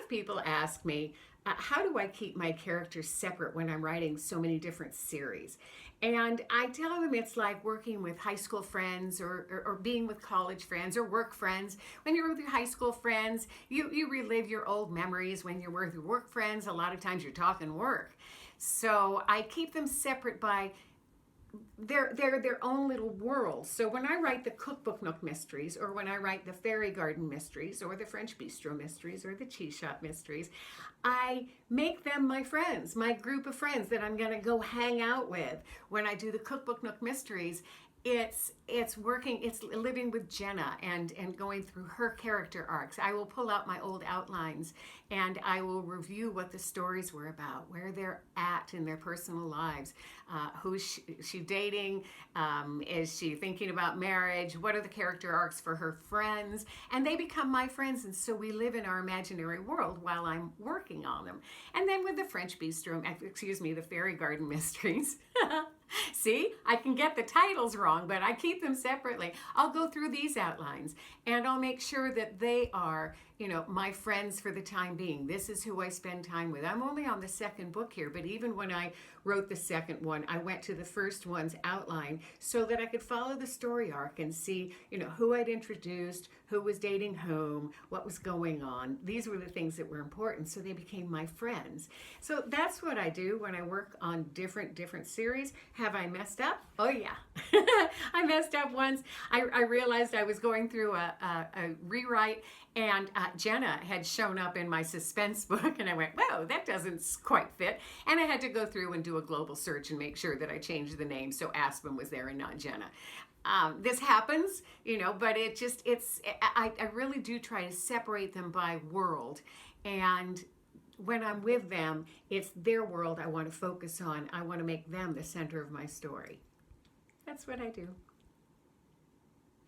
of people ask me, how do I keep my characters separate when I'm writing so many different series? And I tell them it's like working with high school friends or being with college friends or work friends. When you're with your high school friends, you relive your old memories. When you're with your work friends, a lot of times you're talking work. So I keep them separate by they're their own little world. So when I write the Cookbook Nook mysteries, or when I write the Fairy Garden mysteries, or the French Bistro mysteries, or the Cheese Shop mysteries, I make them my friends, my group of friends that I'm going to go hang out with. When I do the Cookbook Nook mysteries, it's working, it's living with Jenna and going through her character arcs. I will pull out my old outlines and I will review what the stories were about, where they're at in their personal lives, who's she dating, is she thinking about marriage, what are the character arcs for her friends, and they become my friends, and so we live in our imaginary world while I'm working on them. And then with the French Bistro, the Fairy Garden mysteries, see, I can get the titles wrong, but I keep them separately. I'll go through these outlines and I'll make sure that they are, my friends for the time being. This is who I spend time with. I'm only on the second book here, but even when I wrote the second one, I went to the first one's outline so that I could follow the story arc and see, who I'd introduced, who was dating whom, what was going on. These were the things that were important, so they became my friends. So that's what I do when I work on different series. Have I messed up? Oh yeah. I messed up once. I realized I was going through a rewrite, and Jenna had shown up in my suspense book, and I went, whoa, that doesn't quite fit. And I had to go through and do a global search and make sure that I changed the name so Aspen was there and not Jenna. This happens, but I really do try to separate them by world. And when I'm with them, it's their world I want to focus on. I want to make them the center of my story. That's what I do.